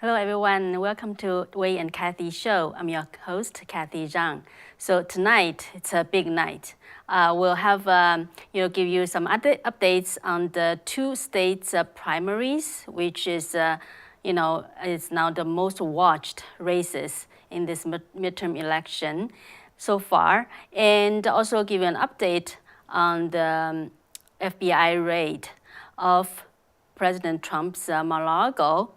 Hello, everyone. Welcome to Wei and Cathy show. I'm your host, Cathy Zhang. So tonight, it's a big night. We'll have, give you some updates on the two states' primaries, which is, is now the most watched races in this midterm election so far, and also give you an update on the FBI raid of President Trump's Mar-a-Lago.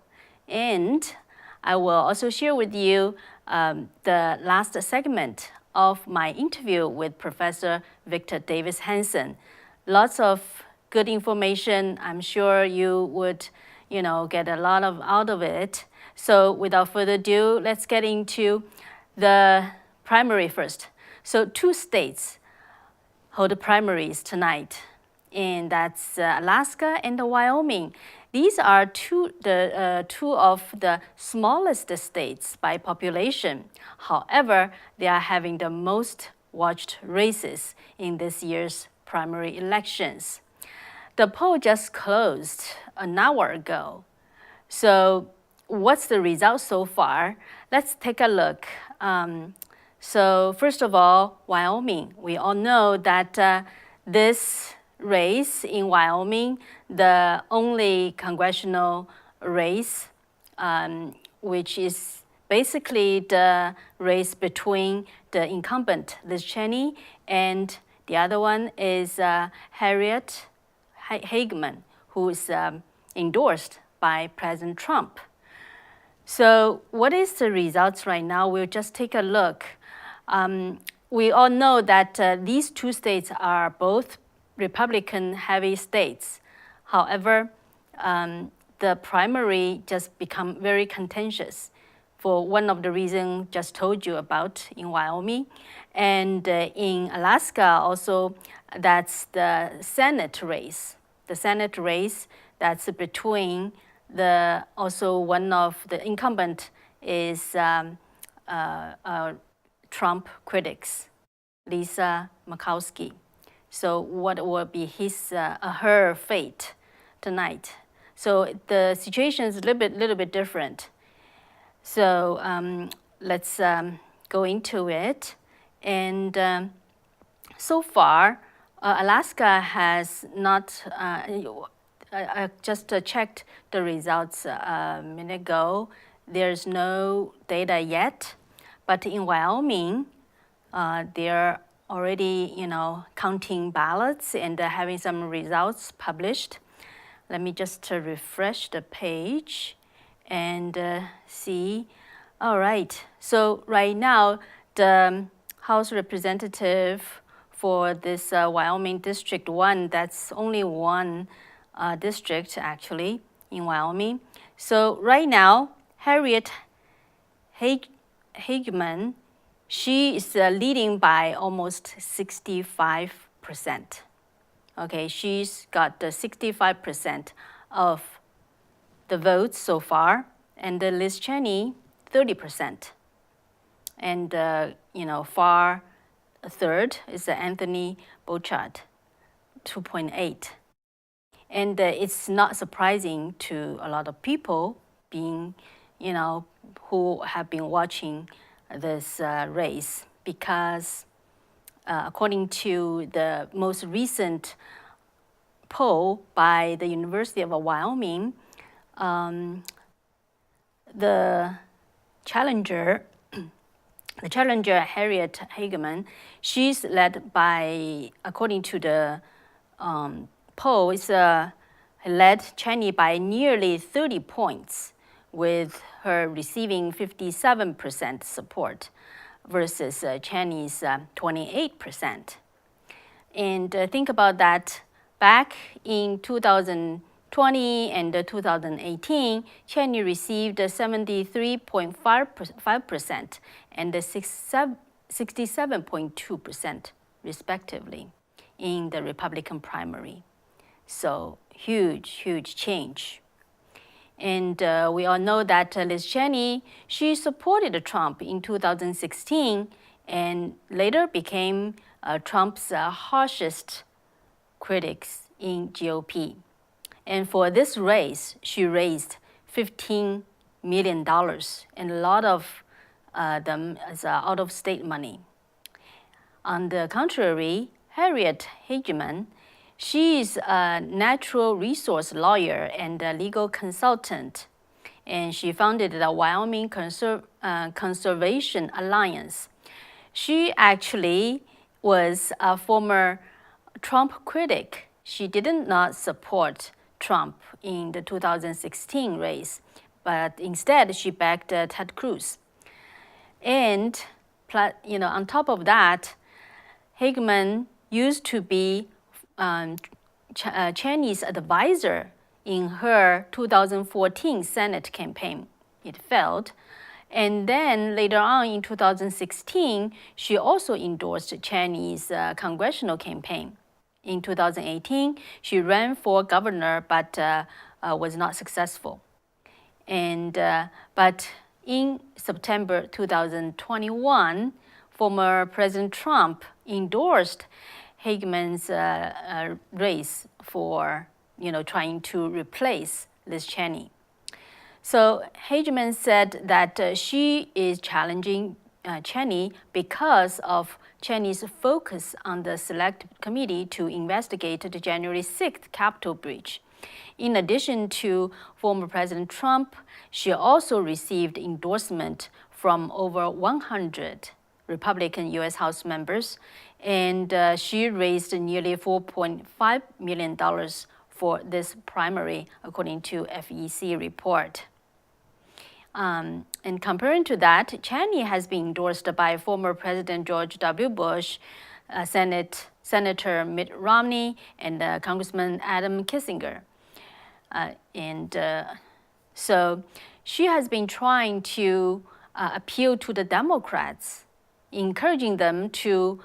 And I will also share with you the last segment of my interview with Professor Victor Davis Hanson. Lots of good information. I'm sure you would, get a lot out of it. So without further ado, let's get into the primary first. So two states hold the primaries tonight, and that's Alaska and Wyoming. These are two of the smallest states by population. However, they are having the most watched races in this year's primary elections. The poll just closed an hour ago. So what's the result so far? Let's take a look. So first of all, Wyoming. We all know that this race in Wyoming, the only congressional race, which is basically the race between the incumbent Liz Cheney and the other one is Harriet Hageman, who is endorsed by President Trump. So what is the results right now? We'll just take a look. We all know that these two states are both Republican-heavy states. However, the primary just become very contentious for one of the reasons just told you about in Wyoming. And in Alaska also, that's the Senate race. The Senate race that's between also one of the incumbent is Trump critics, Lisa Murkowski. So what will be her fate tonight? So the situation is a little bit different. So let's go into it. And so far, Alaska has not. I just checked the results a minute ago. There's no data yet, but in Wyoming, they're already, counting ballots and having some results published. Let me just refresh the page and see. All right, so right now, the House representative for this Wyoming District 1, that's only one district actually in Wyoming. So right now, Harriet Hageman, she is leading by almost 65%. Okay, she's got the 65% of the votes so far, and Liz Cheney, 30%. And far third is Anthony Bouchard, 2.8. And it's not surprising to a lot of people being, who have been watching this race, because according to the most recent poll by the University of Wyoming, the challenger Harriet Hageman, she's led by, according to the poll, is led Cheney by nearly 30 points, with her receiving 57% support versus Cheney's 28%. And think about that. Back in 2020 and 2018, Cheney received 73.5% and 67.2% respectively in the Republican primary. So huge change. And we all know that Liz Cheney, she supported Trump in 2016 and later became Trump's harshest critics in GOP. And for this race, she raised 15 million, and a lot of them is out-of-state money. On the contrary, Harriet Hageman, she's a natural resource lawyer and a legal consultant, and she founded the Wyoming Conservation Alliance. She actually was a former Trump critic. She did not support Trump in the 2016 race, but instead she backed Ted Cruz. And on top of that, Hageman used to be Cheney's advisor in her 2014 Senate campaign. It failed. And then later on in 2016, she also endorsed Cheney's congressional campaign. In 2018, she ran for governor but was not successful. But in September 2021, former President Trump endorsed Hageman's race for trying to replace Liz Cheney. So Hageman said that she is challenging Cheney because of Cheney's focus on the Select Committee to investigate the January 6th Capitol breach. In addition to former President Trump, she also received endorsement from over 100 Republican U.S. House members, and she raised nearly $4.5 million for this primary, according to FEC report. And comparing to that, Cheney has been endorsed by former President George W. Bush, Senator Mitt Romney, and Congressman Adam Kinzinger. So she has been trying to appeal to the Democrats, encouraging them to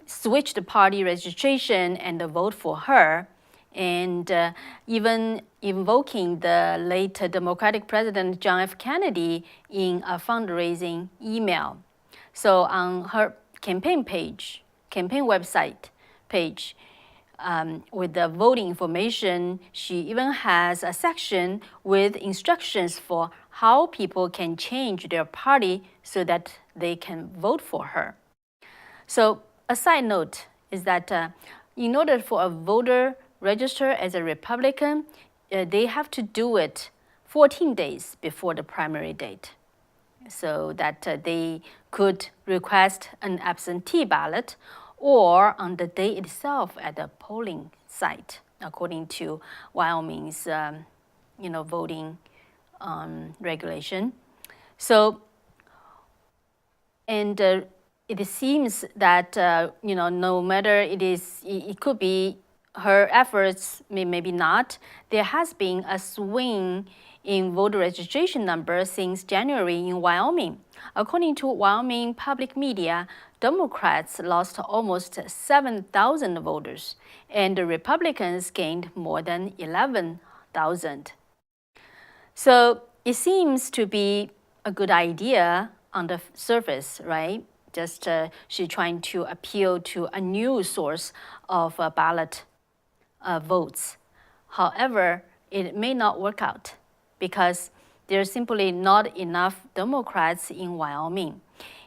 switch the party registration and vote for her, and even invoking the late Democratic President John F. Kennedy in a fundraising email. So on her campaign website page, with the voting information, she even has a section with instructions for how people can change their party so that they can vote for her. So a side note is that in order for a voter register as a Republican, they have to do it 14 days before the primary date, so that they could request an absentee ballot or on the day itself at the polling site, according to Wyoming's voting regulation. So, and it seems that no matter it could be her efforts, maybe not, there has been a swing in voter registration numbers since January in Wyoming. According to Wyoming public media, Democrats lost almost 7,000 voters, and the Republicans gained more than 11,000. So it seems to be a good idea on the surface, right? Just she's trying to appeal to a new source of ballot votes. However, it may not work out because there's simply not enough Democrats in Wyoming.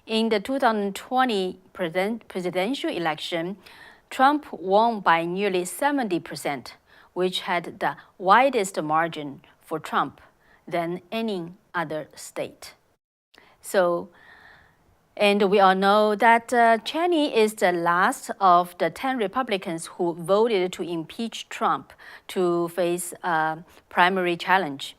In the 2020 presidential election, Trump won by nearly 70%, which had the widest margin for Trump than any other state. So, and we all know that Cheney is the last of the 10 Republicans who voted to impeach Trump to face a primary challenge.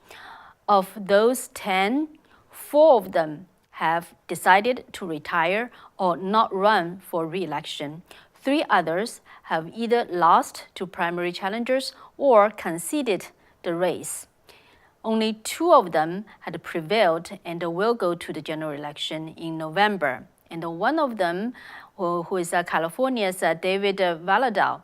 Of those 10, 4 of them have decided to retire or not run for re-election. 3 others have either lost to primary challengers or conceded the race. Only 2 of them had prevailed and will go to the general election in November. And one of them, who is California's David Valadao,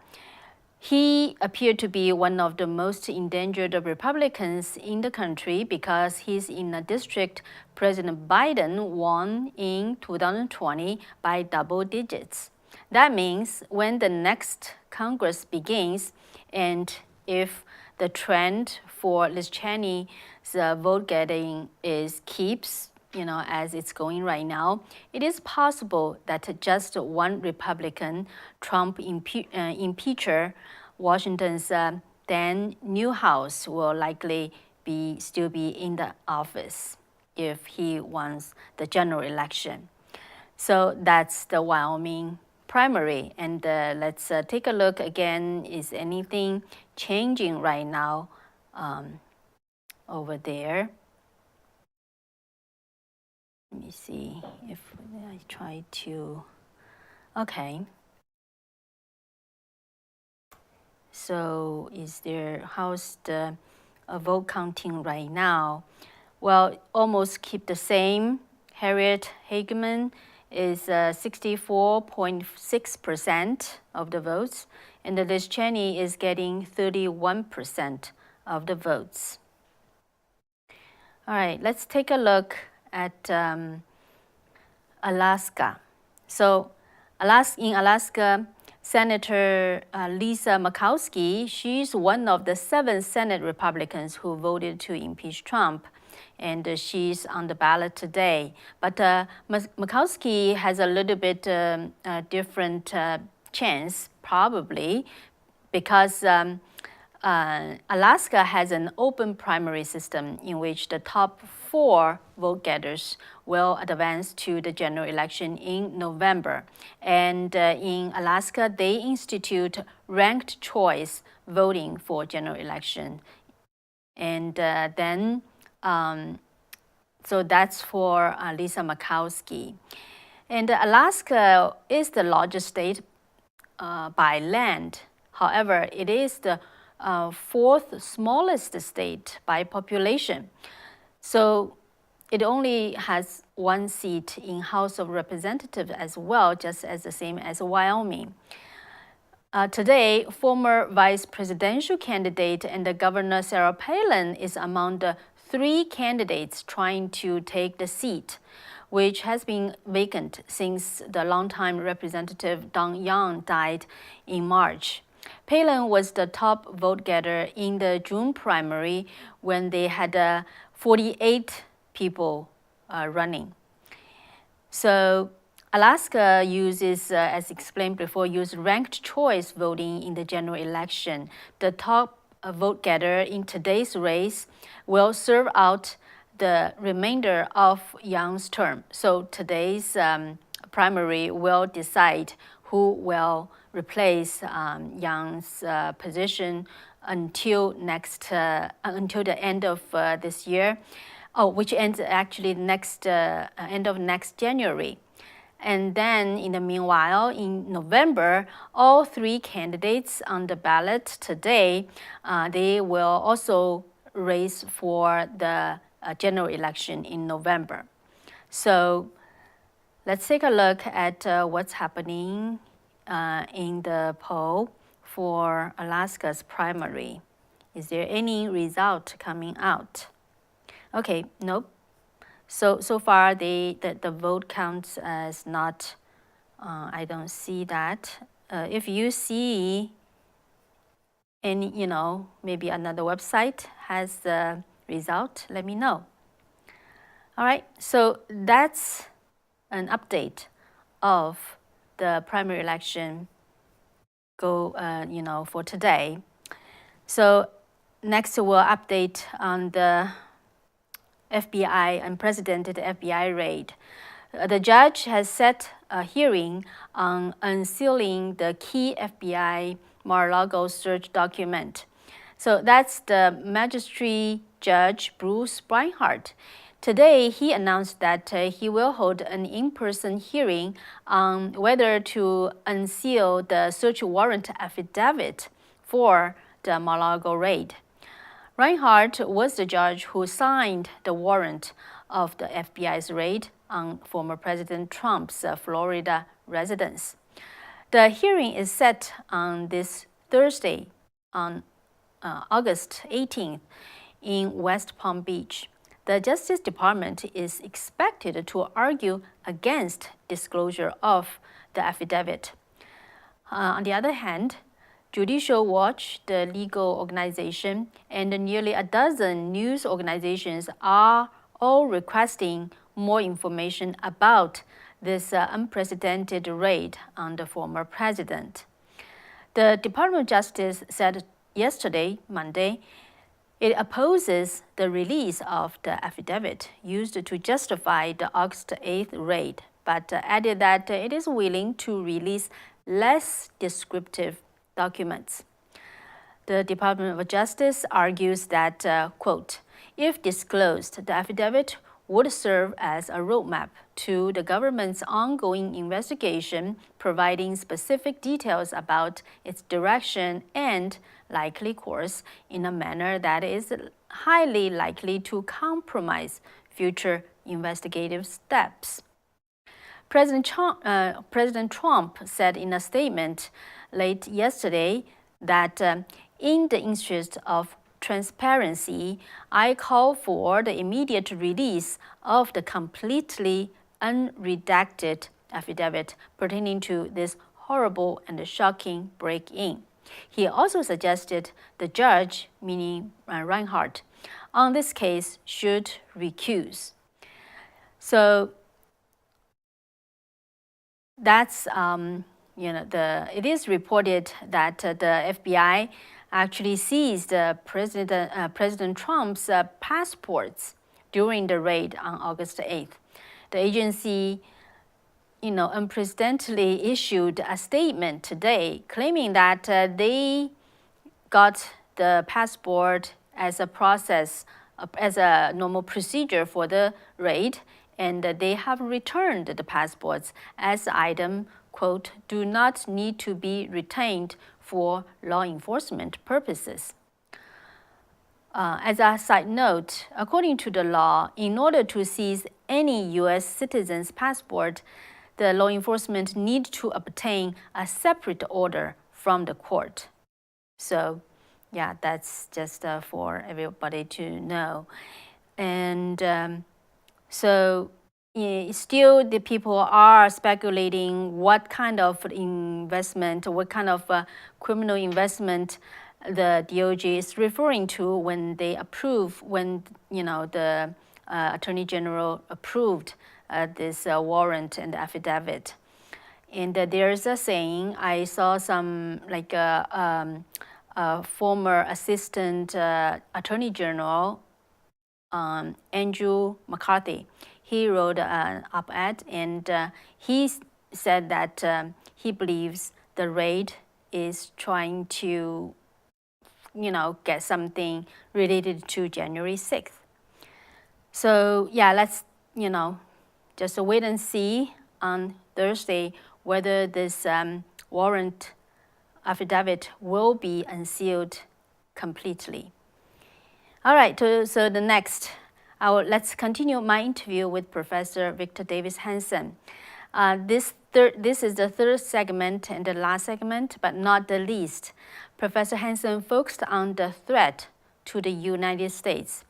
he appeared to be one of the most endangered Republicans in the country because he's in a district President Biden won in 2020 by double digits. That means when the next Congress begins and if the trend for Liz Cheney's vote getting keeps, as it's going right now, it is possible that just one Republican, Trump impeacher, Washington's then new House will likely still be in the office if he wins the general election. So that's the Wyoming primary. And let's take a look again. Is anything changing right now over there? Let me see if I try to, okay. So how's the vote counting right now? Well, almost keep the same. Harriet Hageman is 64.6% of the votes, and Liz Cheney is getting 31% of the votes. All right, let's take a look at Alaska. So in Alaska, Senator Lisa Murkowski, she's one of the 7 Senate Republicans who voted to impeach Trump, and she's on the ballot today. But Murkowski has a little bit different chance, probably, because Alaska has an open primary system in which the top 4 vote getters will advance to the general election in November. And in Alaska, they institute ranked choice voting for general election. And then, so that's for Lisa Murkowski. And Alaska is the largest state by land. However, it is the 4th smallest state by population. So it only has 1 seat in House of Representatives as well, just as the same as Wyoming. Today, former vice presidential candidate and the Governor Sarah Palin is among the 3 candidates trying to take the seat, which has been vacant since the longtime Representative Don Young died in March. Palin was the top vote getter in the June primary when they had 48 people running. So Alaska uses, as explained before, ranked choice voting in the general election. The top vote getter in today's race will serve out the remainder of Young's term. So today's primary will decide who will replace Young's position until the end of this year, which ends actually end of next January. And then in the meanwhile, in November, all 3 candidates on the ballot today, they will also race for the general election in November. So let's take a look at what's happening in the poll for Alaska's primary. Is there any result coming out? Okay, nope. So far the vote counts as not, I don't see that. If you see any, maybe another website has the result, let me know. All right, so that's an update of the primary election for today. So next we'll update on the FBI, unprecedented FBI raid. The judge has set a hearing on unsealing the key FBI Mar-a-Lago search document. So that's the magistrate judge Bruce Reinhardt. Today, he announced that he will hold an in-person hearing on whether to unseal the search warrant affidavit for the Mar-a-Lago raid. Reinhardt was the judge who signed the warrant of the FBI's raid on former President Trump's Florida residence. The hearing is set on this Thursday, on August 18th, in West Palm Beach. The Justice Department is expected to argue against disclosure of the affidavit. On the other hand, Judicial Watch, the legal organization, and nearly a dozen news organizations are all requesting more information about this unprecedented raid on the former president. The Department of Justice said yesterday, Monday, it opposes the release of the affidavit used to justify the August 8th raid, but added that it is willing to release less descriptive documents. The Department of Justice argues that, quote, if disclosed, the affidavit would serve as a roadmap to the government's ongoing investigation, providing specific details about its direction and likely course in a manner that is highly likely to compromise future investigative steps. President Trump said in a statement late yesterday that in the interest of transparency, I call for the immediate release of the completely unredacted affidavit pertaining to this horrible and shocking break-in. He also suggested the judge, meaning Reinhardt, on this case should recuse. So that's it is reported that the FBI actually seized President Trump's passports during the raid on August 8th. The agency, unprecedentedly issued a statement today claiming that they got the passport as a process, as a normal procedure for the raid, and they have returned the passports as item, quote, do not need to be retained for law enforcement purposes. As a side note, according to the law, in order to seize any U.S. citizen's passport, the law enforcement need to obtain a separate order from the court. So, yeah, that's just for everybody to know. And so still the people are speculating what kind of investment, what kind of criminal investment the DOJ is referring to when they approve, when the Attorney General approved this warrant and affidavit. And there's a saying, I saw some former assistant Attorney General Andrew McCarthy. He wrote an op-ed and he said that he believes the raid is trying to, get something related to January 6th. So yeah, let's, just wait and see on Thursday whether this warrant affidavit will be unsealed completely. All right, so the next, let's continue my interview with Professor Victor Davis Hanson. This is the third segment and the last segment, but not the least. Professor Hanson focused on the threat to the United States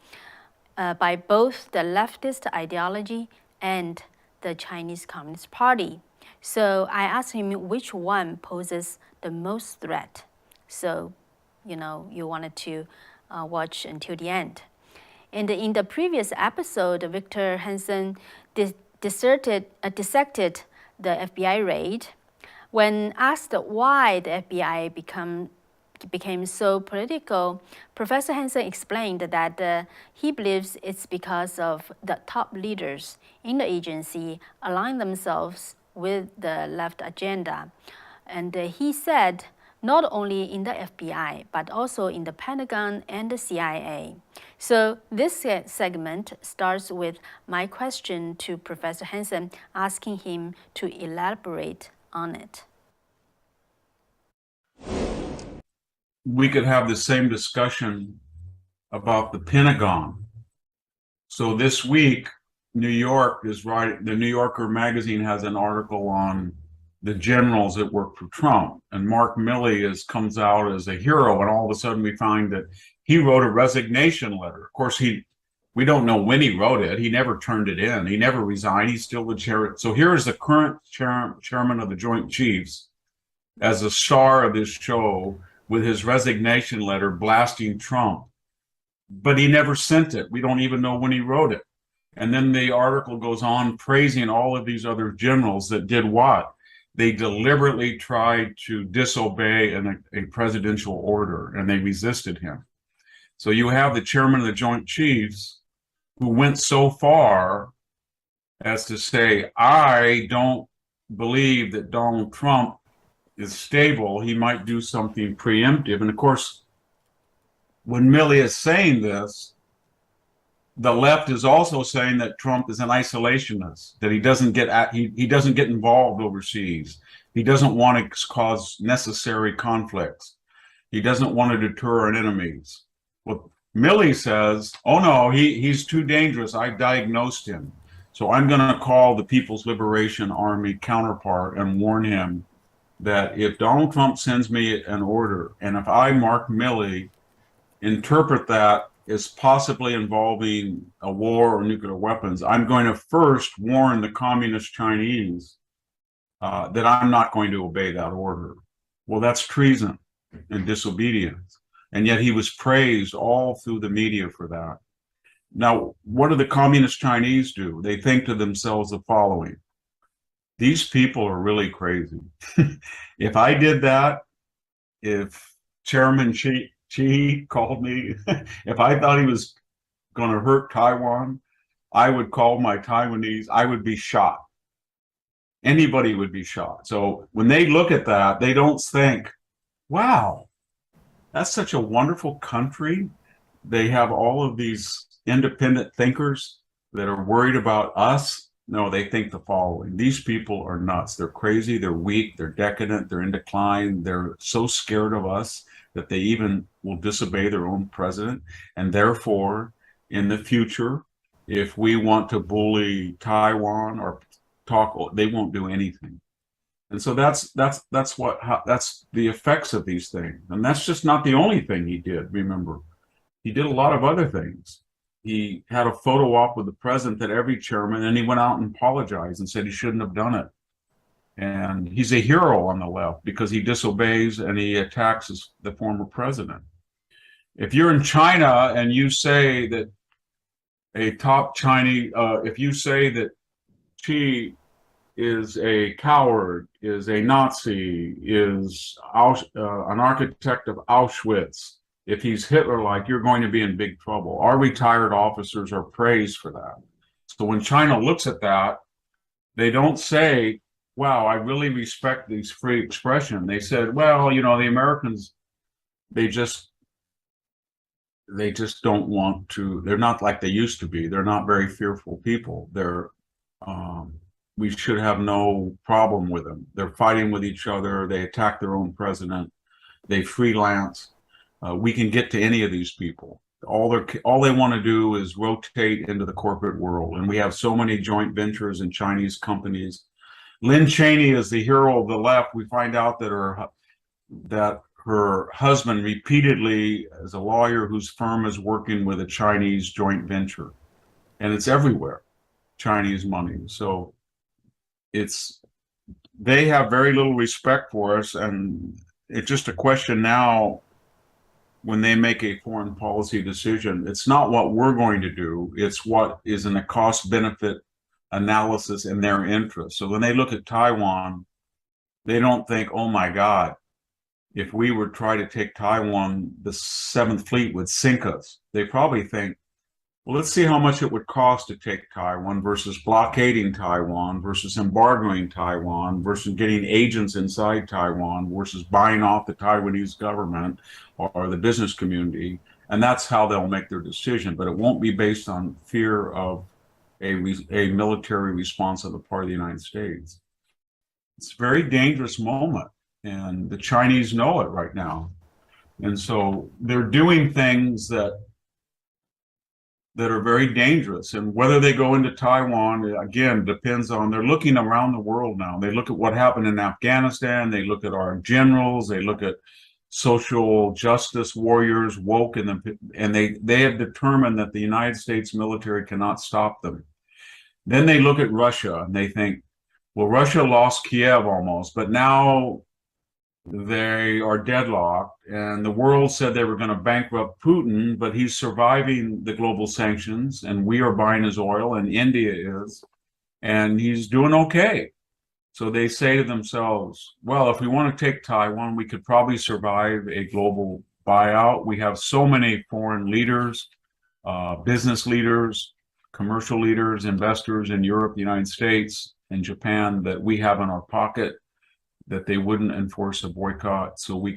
by both the leftist ideology and the Chinese Communist Party. So I asked him which one poses the most threat. So, you wanted to watch until the end. And in the previous episode, Victor Hanson dissected the FBI raid. When asked why the FBI became so political, Professor Hanson explained that he believes it's because of the top leaders in the agency aligning themselves with the left agenda. And he said not only in the FBI, but also in the Pentagon and the CIA. So this segment starts with my question to Professor Hanson, asking him to elaborate on it. We could have the same discussion about the Pentagon. So this week, New York is writing, the New Yorker magazine has an article on the generals that work for Trump. And Mark Milley comes out as a hero, and all of a sudden we find that he wrote a resignation letter. Of course, we don't know when he wrote it. He never turned it in. He never resigned. He's still the chair. So here is the current chairman of the Joint Chiefs as a star of this show, with his resignation letter blasting Trump, but he never sent it. We don't even know when he wrote it. And then the article goes on praising all of these other generals that did what? They deliberately tried to disobey a presidential order, and they resisted him. So you have the chairman of the Joint Chiefs who went so far as to say, I don't believe that Donald Trump is stable. He might do something preemptive. And of course, when Milley is saying this, the left is also saying that Trump is an isolationist, that he doesn't get involved overseas. He doesn't want to cause necessary conflicts. He doesn't want to deter our enemies. Well, Milley says, oh no, he's too dangerous. I diagnosed him. So I'm going to call the People's Liberation Army counterpart and warn him that if Donald Trump sends me an order, and if I, Mark Milley, interpret that as possibly involving a war or nuclear weapons, I'm going to first warn the communist Chinese that I'm not going to obey that order. Well, that's treason and disobedience. And yet he was praised all through the media for that. Now, what do the communist Chinese do? They think to themselves the following: these people are really crazy. If I did that, if Chairman Xi called me, if I thought he was going to hurt Taiwan, I would call my Taiwanese, I would be shot. Anybody would be shot. So when they look at that, they don't think, wow, that's such a wonderful country. They have all of these independent thinkers that are worried about us. No, they think the following: these people are nuts. They're crazy, they're weak, they're decadent, they're in decline. They're so scared of us that they even will disobey their own president. And therefore, in the future, if we want to bully Taiwan or talk, they won't do anything. And so that's the effects of these things. And that's just not the only thing he did. Remember, he did a lot of other things. He had a photo op with the president at every chairman, and he went out and apologized and said he shouldn't have done it. And he's a hero on the left because he disobeys and he attacks the former president. If you're in China and you say that a top Chinese, if you say that Xi is a coward, is a Nazi, is an architect of Auschwitz, if he's Hitler-like, you're going to be in big trouble. Our retired officers are praised for that. So when China looks at that, they don't say, wow, I really respect this free expression. They said, well, you know, the Americans, they just don't want to, they're not like they used to be. They're not very fearful people. We should have no problem with them. They're fighting with each other. They attack their own president. They freelance. We can get to any of these people. All they want to do is rotate into the corporate world. And we have so many joint ventures in Chinese companies. Lynn Cheney is the hero of the left. We find out that her husband repeatedly is a lawyer whose firm is working with a Chinese joint venture. And it's everywhere, Chinese money. So they have very little respect for us. And it's just a question now, when they make a foreign policy decision, it's not what we're going to do, it's what is in a cost-benefit analysis in their interest. So when they look at Taiwan, they don't think, oh my God, if we were to try to take Taiwan, the Seventh Fleet would sink us. They probably think, well, let's see how much it would cost to take Taiwan versus blockading Taiwan versus embargoing Taiwan versus getting agents inside Taiwan versus buying off the Taiwanese government or the business community. And that's how they'll make their decision. But it won't be based on fear of a military response on the part of the United States. It's a very dangerous moment, and the Chinese know it right now. And so they're doing things that are very dangerous. And whether they go into Taiwan, again, depends on, they're looking around the world now. They look at what happened in Afghanistan. They look at our generals. They look at social justice warriors, woke, and they have determined that the United States military cannot stop them. Then they look at Russia and they think, well, Russia lost Kiev almost, but now They are deadlocked, and the world said they were going to bankrupt Putin, but he's surviving the global sanctions, and we are buying his oil, and India is, and he's doing okay. So they say to themselves, well, if we want to take Taiwan, we could probably survive a global buyout. We have so many foreign leaders, business leaders, commercial leaders, investors in Europe, the United States, and Japan that we have in our pocket that they wouldn't enforce a boycott. So we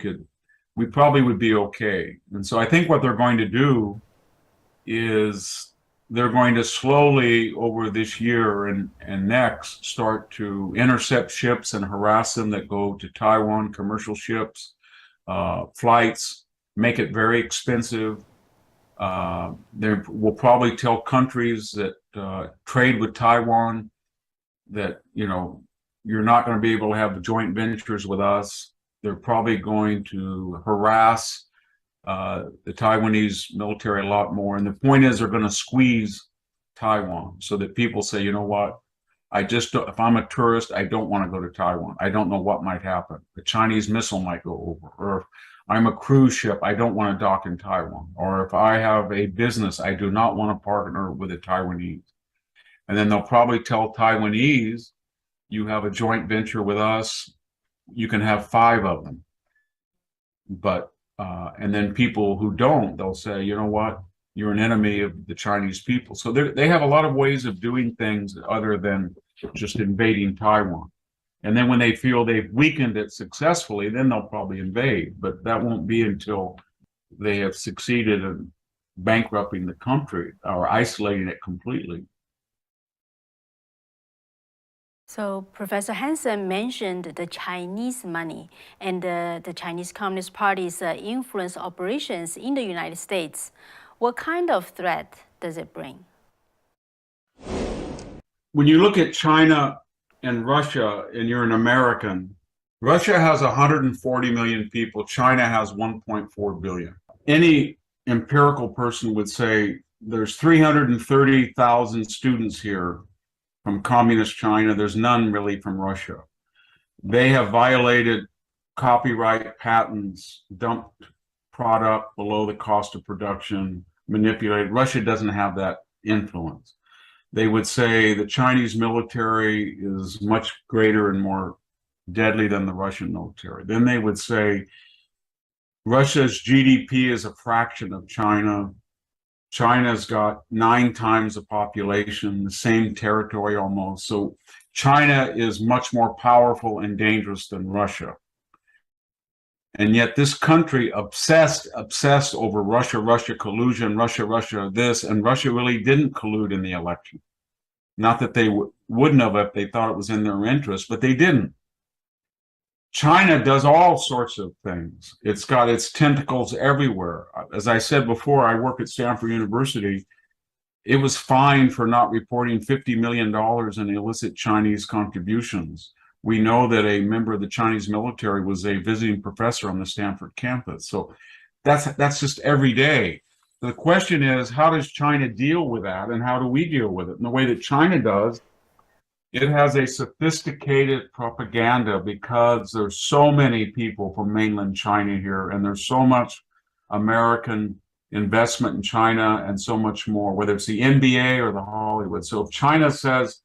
probably would be okay. And so I think what they're going to do is they're going to slowly over this year and next start to intercept ships and harass them that go to Taiwan, commercial ships, flights, make it very expensive. They will probably tell countries that trade with Taiwan that, you're not going to be able to have joint ventures with us. They're probably going to harass the Taiwanese military a lot more. And the point is, they're going to squeeze Taiwan so that people say, you know what, if I'm a tourist, I don't want to go to Taiwan. I don't know what might happen. A Chinese missile might go over. Or if I'm a cruise ship, I don't want to dock in Taiwan. Or if I have a business, I do not want to partner with a Taiwanese. And then they'll probably tell Taiwanese, you have a joint venture with us, you can have 5 of them. But and then people who don't, they'll say, you know what, you're an enemy of the Chinese people. So they have a lot of ways of doing things other than just invading Taiwan. And then when they feel they've weakened it successfully, then they'll probably invade. But that won't be until they have succeeded in bankrupting the country or isolating it completely. So Professor Hanson mentioned the Chinese money and the Chinese Communist Party's influence operations in the United States. What kind of threat does it bring? When you look at China and Russia and you're an American, Russia has 140 million people. China has 1.4 billion. Any empirical person would say there's 330,000 students here from communist China. There's none really from Russia. They have violated copyright patents, dumped product below the cost of production, manipulated. Russia doesn't have that influence. They would say the Chinese military is much greater and more deadly than the Russian military. Then they would say Russia's GDP is a fraction of China. China's got 9 times the population, the same territory almost. So China is much more powerful and dangerous than Russia. And yet this country obsessed over Russia collusion, Russia this, and Russia really didn't collude in the election. Not that they wouldn't have if they thought it was in their interest, but they didn't. China does all sorts of things. It's got its tentacles everywhere. As I said before, I work at Stanford University. It was fined for not reporting $50 million in illicit Chinese contributions. We know that a member of the Chinese military was a visiting professor on the Stanford campus. So that's just every day. The question is, how does China deal with that, and how do we deal with it? And the way that China does, it has a sophisticated propaganda because there's so many people from mainland China here, and there's so much American investment in China and so much more, whether it's the NBA or the Hollywood. So if China says,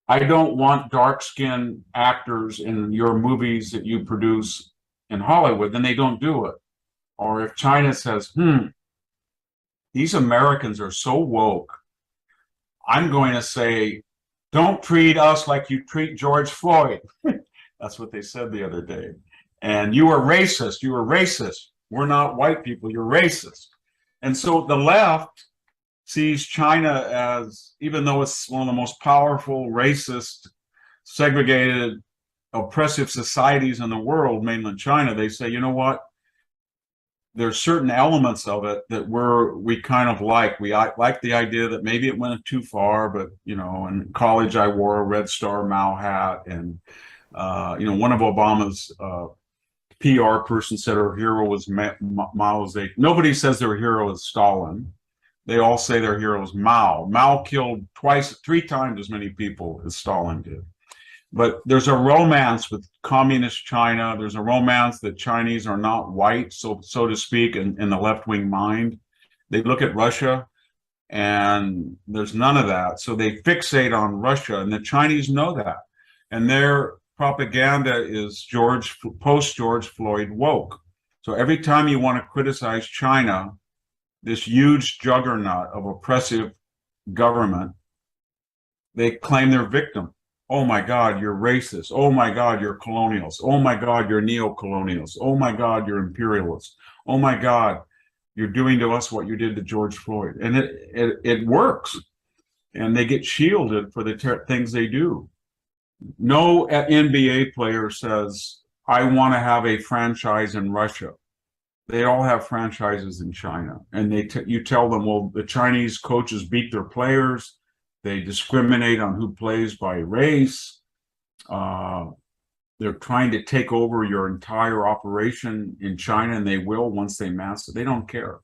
I don't want dark-skinned actors in your movies that you produce in Hollywood, then they don't do it. Or if China says, these Americans are so woke, I'm going to say, don't treat us like you treat George Floyd. That's what they said the other day. And you are racist. You are racist. We're not white people. You're racist. And so the left sees China as, even though it's one of the most powerful, racist, segregated, oppressive societies in the world, mainland China, they say, you know what? There's certain elements of it that we kind of like. We like the idea that maybe it went too far, but, in college I wore a Red Star Mao hat, and, one of Obama's PR person said her hero was Mao Zedong. Nobody says their hero is Stalin. They all say their hero is Mao. Mao killed 3 times as many people as Stalin did. But there's a romance with communist China. There's a romance that Chinese are not white, so to speak, in the left-wing mind. They look at Russia, and there's none of that. So they fixate on Russia, and the Chinese know that. And their propaganda is post-George Floyd woke. So every time you want to criticize China, this huge juggernaut of oppressive government, they claim they're victim. Oh my God, you're racist. Oh my God, you're colonials. Oh my God, you're neo-colonials. Oh my God, you're imperialists. Oh my God, you're doing to us what you did to George Floyd. And it works. And they get shielded for the things they do. No NBA player says, I want to have a franchise in Russia. They all have franchises in China. And you tell them, well, the Chinese coaches beat their players. They discriminate on who plays by race. They're trying to take over your entire operation in China, and they will once they master it. They don't care.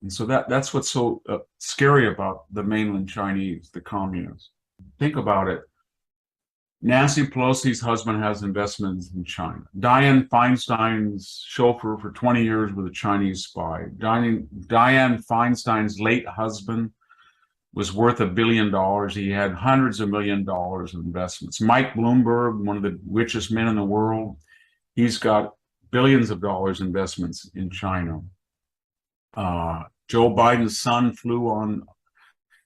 And so that's what's so scary about the mainland Chinese, the communists. Think about it. Nancy Pelosi's husband has investments in China. Dianne Feinstein's chauffeur for 20 years was a Chinese spy. Dianne Feinstein's late husband was worth $1 billion. He had hundreds of $1 million in investments. Mike Bloomberg, one of the richest men in the world, he's got billions of dollars investments in China. Joe Biden's son flew on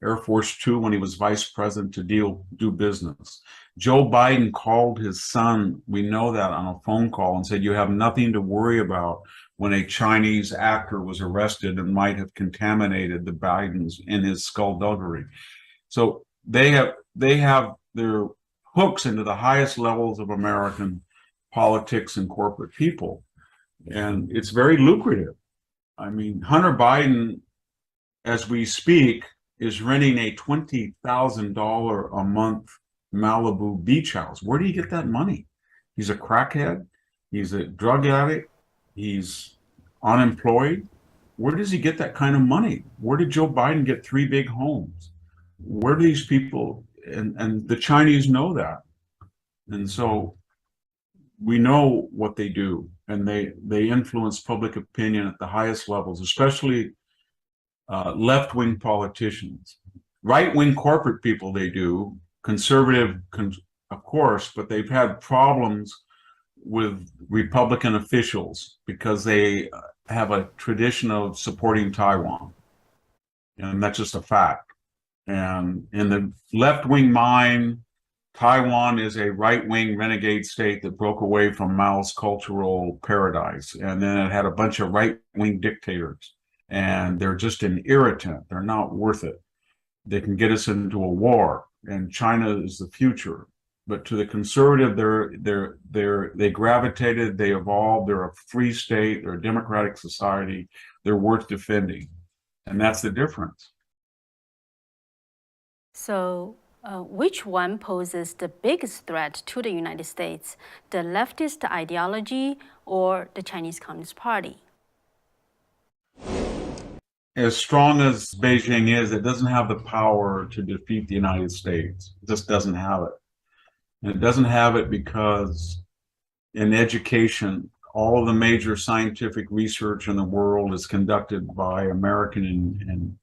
Air Force Two when he was vice president to do business. Joe Biden called his son, we know that, on a phone call and said, you have nothing to worry about when a Chinese actor was arrested and might have contaminated the Bidens in his skullduggery. So they have their hooks into the highest levels of American politics and corporate people. And it's very lucrative. I mean, Hunter Biden, as we speak, is renting a $20,000 a month Malibu beach house. Where do you get that money? He's a crackhead. He's a drug addict. He's unemployed. Where does he get that kind of money? Where did Joe Biden get 3 big homes? Where do these people, and the Chinese know that. And so we know what they do, and they influence public opinion at the highest levels, especially left-wing politicians. Right-wing corporate people they do, conservative, of course, but they've had problems with Republican officials because they have a tradition of supporting Taiwan. And that's just a fact. And in the left-wing mind, Taiwan is a right-wing renegade state that broke away from Mao's cultural paradise. And then it had a bunch of right-wing dictators. And they're just an irritant. They're not worth it. They can get us into a war. And China is the future. But to the conservative, they gravitated, they evolved, they're a free state, they're a democratic society, they're worth defending. And that's the difference. So which one poses the biggest threat to the United States, the leftist ideology or the Chinese Communist Party? As strong as Beijing is, it doesn't have the power to defeat the United States. It just doesn't have it. And it doesn't have it because in education, all of the major scientific research in the world is conducted by American and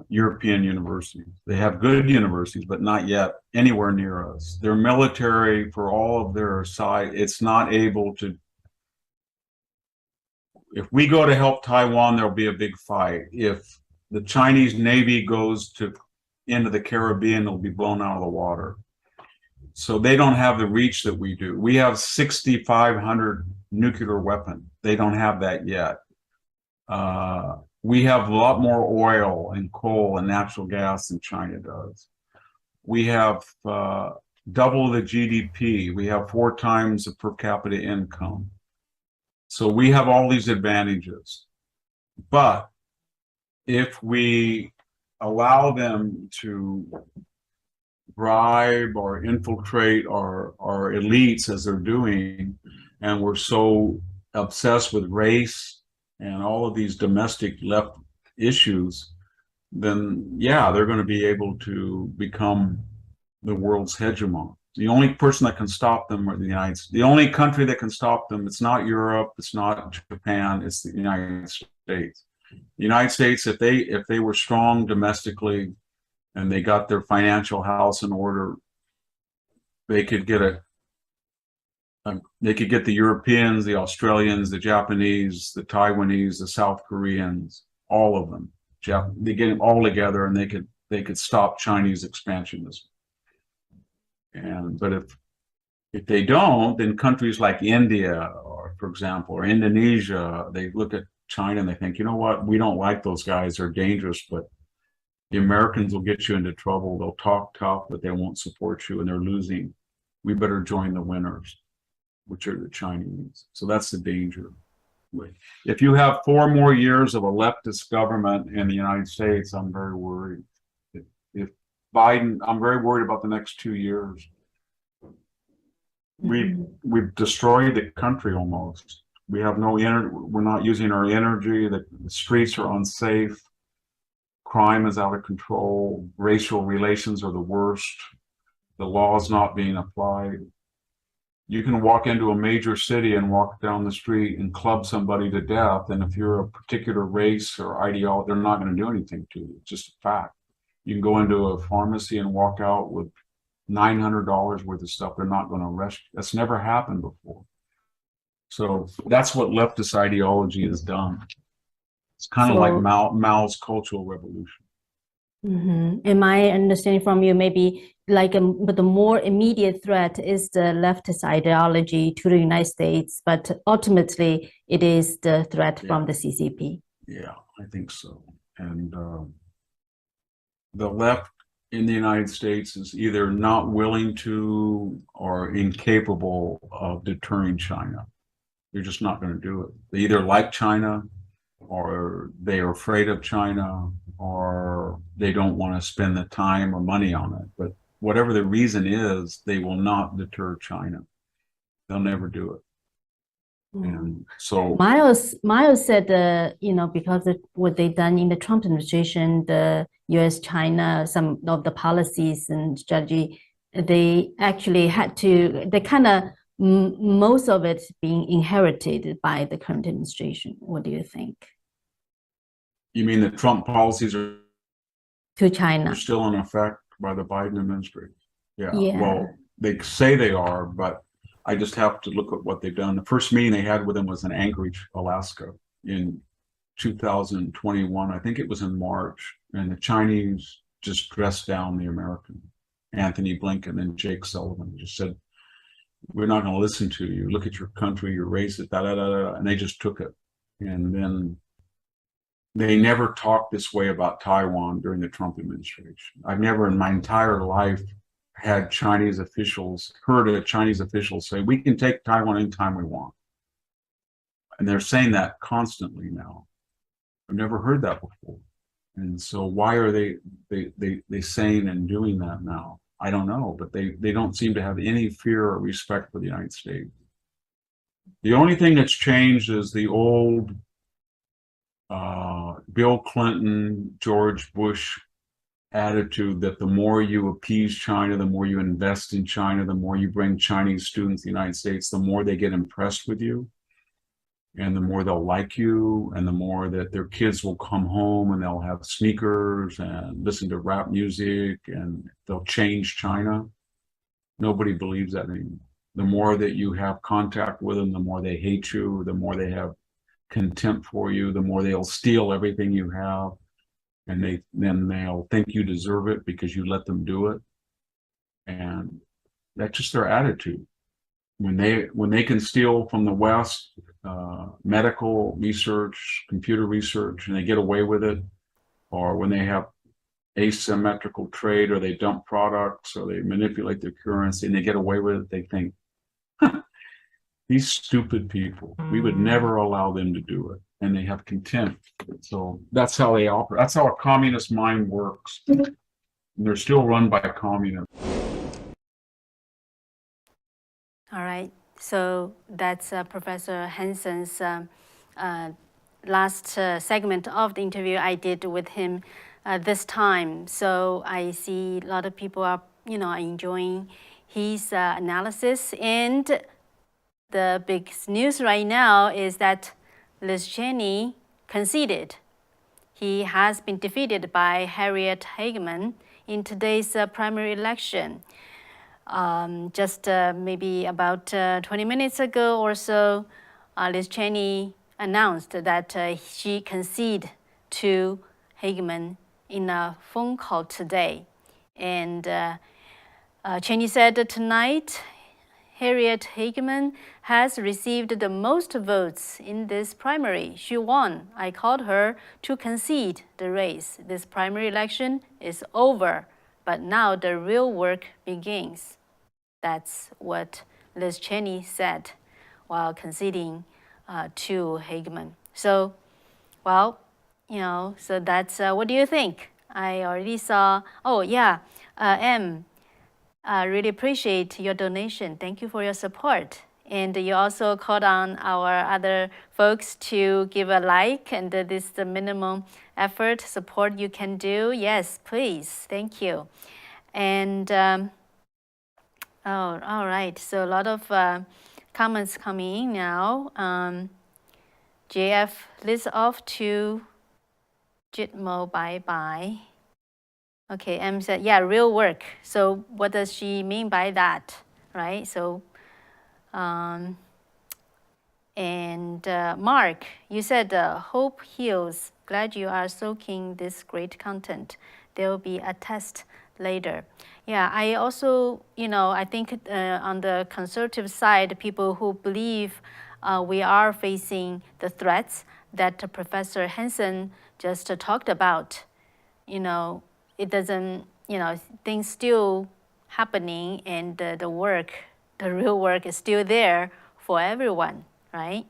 European universities. They have good universities, but not yet anywhere near us. Their military, for all of their size, it's not able to. If we go to help Taiwan, there'll be a big fight. If the Chinese Navy goes into the Caribbean, it'll be blown out of the water. So they don't have the reach that we do. We have 6,500 nuclear weapons. They don't have that yet. We have a lot more oil and coal and natural gas than China does. We have double the GDP. We have 4 times the per capita income. So we have all these advantages. But if we allow them to bribe or infiltrate our elites as they're doing, and we're so obsessed with race and all of these domestic left issues, then yeah, they're going to be able to become the world's hegemon. The only person that can stop them are the United States. The only country that can stop them, it's not Europe, it's not Japan, it's the United States. The United States, if they were strong domestically and they got their financial house in order, they could get the Europeans, the Australians, the Japanese, the Taiwanese, the South Koreans, all of them. They get them all together, and they could stop Chinese expansionism. But if they don't, then countries like India, or for example, or Indonesia, they look at China and they think, you know what, we don't like those guys, they're dangerous, but the Americans will get you into trouble. They'll talk tough, but they won't support you, and they're losing. We better join the winners, which are the Chinese. So that's the danger. If you have 4 more years of a leftist government in the United States, I'm very worried. If Biden, I'm very worried about the next 2 years. We've destroyed the country almost. We have no energy. We're not using our energy. The streets are unsafe. Crime is out of control. Racial relations are the worst. The law is not being applied. You can walk into a major city and walk down the street and club somebody to death, and if you're a particular race or ideology, they're not going to do anything to you. It's just a fact. You can go into a pharmacy and walk out with $900 worth of stuff. They're not going to arrest you. That's never happened before. So that's what leftist ideology has done. It's kind of like Mao's Cultural Revolution. And my understanding from you, maybe but the more immediate threat is the leftist ideology to the United States, but ultimately it is the threat from the CCP. Yeah, I think so. And the left in the United States is either not willing to or incapable of deterring China. They're just not going to do it. They either like China, or they are afraid of China, or they don't want to spend the time or money on it. But whatever the reason is, they will not deter China. They'll never do it. And so Miles said, because of what they've done in the Trump administration, the U.S.-China, some of the policies and strategy, they actually had to, most of it being inherited by the current administration. What do you think? You mean the Trump policies are to China are still in effect by the Biden administration? Yeah. Well, they say they are, but I just have to look at what they've done. The first meeting they had with them was in Anchorage, Alaska, in 2021. I think it was in March, and the Chinese just dressed down the American. Anthony Blinken and Jake Sullivan just said, "We're not going to listen to you. Look at your country, your race, and they just took it. And then they never talked this way about Taiwan during the Trump administration. I've never in my entire life heard a Chinese official say, we can take Taiwan anytime we want. And they're saying that constantly now. I've never heard that before. And so why are they saying and doing that now? I don't know, but they don't seem to have any fear or respect for the United States. The only thing that's changed is the old Bill Clinton, George Bush attitude that the more you appease China, the more you invest in China, the more you bring Chinese students to the United States, the more they get impressed with you, and the more they'll like you, and the more that their kids will come home and they'll have sneakers and listen to rap music, and they'll change China. Nobody believes that anymore. The more that you have contact with them, the more they hate you, the more they have contempt for you, the more they'll steal everything you have, and then they'll think you deserve it because you let them do it. And that's just their attitude. When they can steal from the West, medical research, computer research, and they get away with it, or when they have asymmetrical trade, or they dump products, or they manipulate their currency and they get away with it, they think, these stupid people, we would never allow them to do it. And they have contempt. So that's how they operate. That's how a communist mind works. And they're still run by communists. All right. So that's Professor Hanson's last segment of the interview I did with him this time. So I see a lot of people are enjoying his analysis. And the big news right now is that Liz Cheney conceded. He has been defeated by Harriet Hageman in today's primary election. Just maybe about 20 minutes ago or so, Liz Cheney announced that she conceded to Hageman in a phone call today. And Cheney said that tonight, Harriet Hageman has received the most votes in this primary. She won. I called her to concede the race. This primary election is over, but now the real work begins. That's what Liz Cheney said while conceding to Hageman. So, well, so that's, what do you think? I already saw, oh yeah, M, I really appreciate your donation. Thank you for your support. And you also called on our other folks to give a like, and this is the minimum effort support you can do. Yes, please. Thank you. And all right. So a lot of comments coming in now. JF, Liz off to Jitmo, bye-bye. Okay, M said, yeah, real work. So what does she mean by that, right? So, and Mark, you said hope heals. Glad you are soaking this great content. There will be a test later. Yeah, I also, I think on the conservative side, people who believe we are facing the threats that Professor Hanson just talked about, it doesn't, things still happening, and the real work is still there for everyone, right?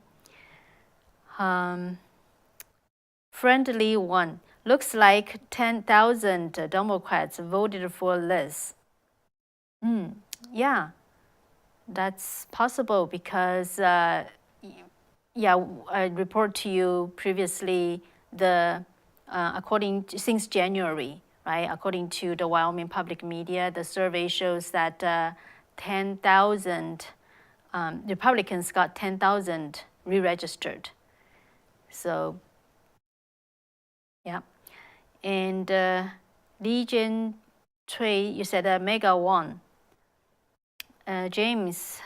Friendly one, looks like 10,000 Democrats voted for Liz. Yeah, that's possible because, I reported to you previously since January, right? According to the Wyoming public media, the survey shows that 10,000 Republicans got 10,000 re-registered. So, yeah. And Legion Trey, you said Mega won. James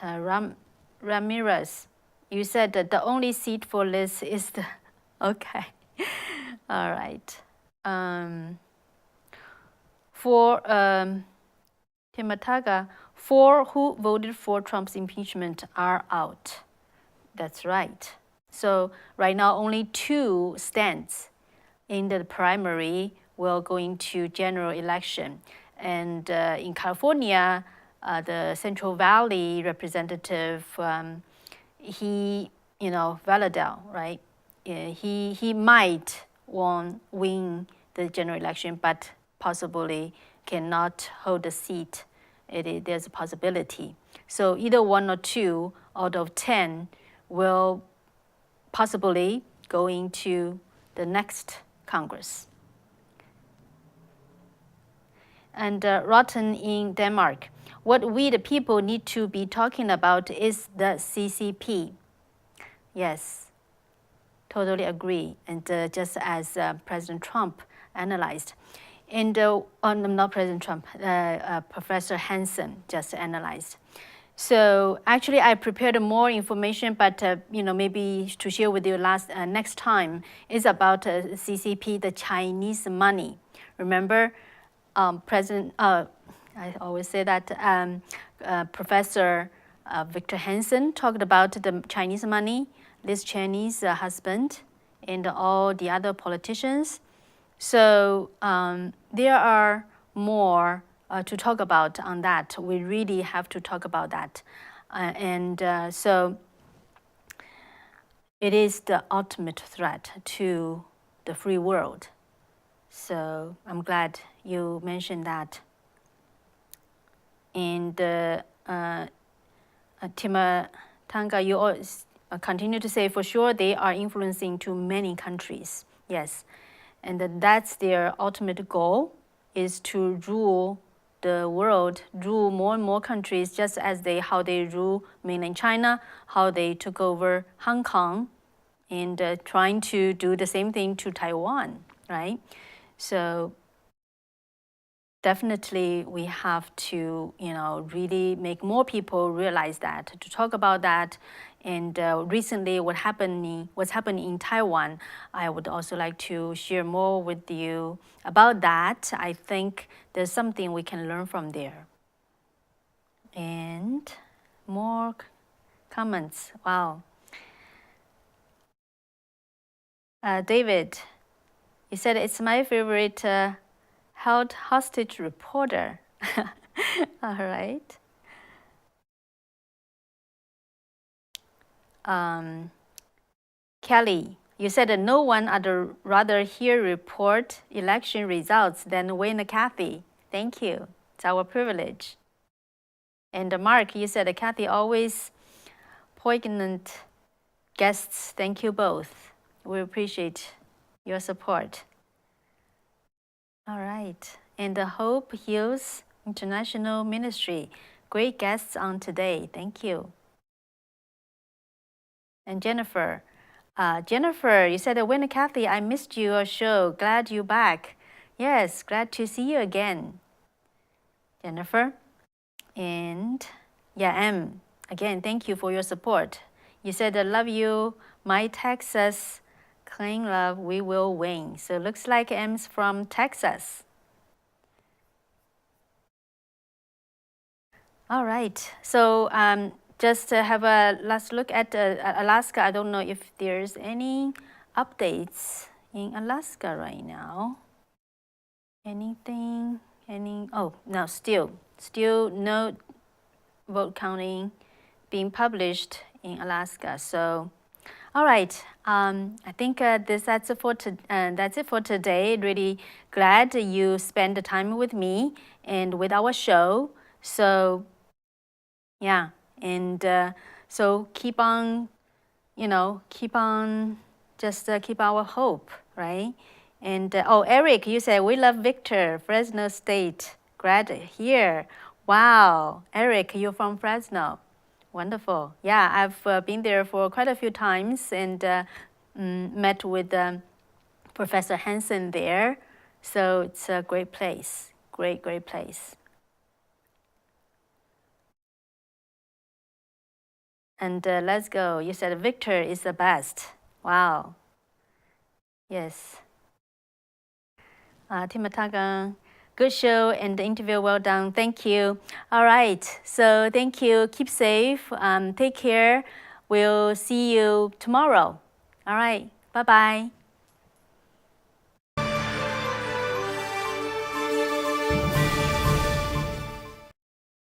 Ramirez, you said that the only seat for Liz is the, okay. All right. For Timataga, 4 who voted for Trump's impeachment are out. That's right. So right now, only 2 stands in the primary will go into general election. And in California, the Central Valley representative, he, Valadao, right? He might win the general election, but possibly cannot hold a seat. There's a possibility. So either 1 or 2 out of 10 will possibly go into the next Congress. And Rotten in Denmark, what we the people need to be talking about is the CCP. Yes, totally agree. And just as President Trump analyzed, and not President Trump, Professor Hanson just analyzed. So actually, I prepared more information, but maybe to share with you next time is about CCP, the Chinese money. Remember, President, I always say that Professor Victor Hanson talked about the Chinese money, Liz Cheney's husband, and all the other politicians. So there are more to talk about on that. We really have to talk about that. So it is the ultimate threat to the free world. So I'm glad you mentioned that. And Timatanga, you always continue to say for sure they are influencing to many countries. Yes. And that's their ultimate goal, is to rule the world rule more and more countries, just as how they rule mainland China, how they took over Hong Kong, and trying to do the same thing to Taiwan, right? So definitely we have to, really make more people realize that, to talk about that. And recently what's happening in Taiwan, I would also like to share more with you about that. I think there's something we can learn from there. And more comments. Wow. David, you said it's my favorite held hostage reporter. All right. Kelly, you said that no one would rather hear report election results than Wayne Cathy. Thank you. It's our privilege. And Mark, you said that Cathy always poignant guests. Thank you both. We appreciate your support. All right. And the Hope Heals International Ministry. Great guests on today. Thank you. And Jennifer, you said that when Cathy, I missed your show. Glad you're back. Yes, glad to see you again, Jennifer. And yeah, M, again, thank you for your support. You said I love you, my Texas, claim love, we will win. So it looks like M's from Texas. All right, so just to have a last look at Alaska. I don't know if there's any updates in Alaska right now. Anything? Oh, no, still no vote counting being published in Alaska. So, all right, I think that's it for today. Really glad you spent the time with me and with our show. So, yeah, and so keep on, keep our hope, right? And oh, Eric, you said we love Victor, Fresno State. Glad here. Wow, Eric, you're from Fresno. Wonderful. Yeah, I've been there for quite a few times and met with Professor Hanson there. So it's a great place. Great place. And let's go. You said Victor is the best. Wow. Yes. Timatagang, good show and the interview well done. Thank you. All right. So thank you. Keep safe. Take care. We'll see you tomorrow. All right. Bye-bye.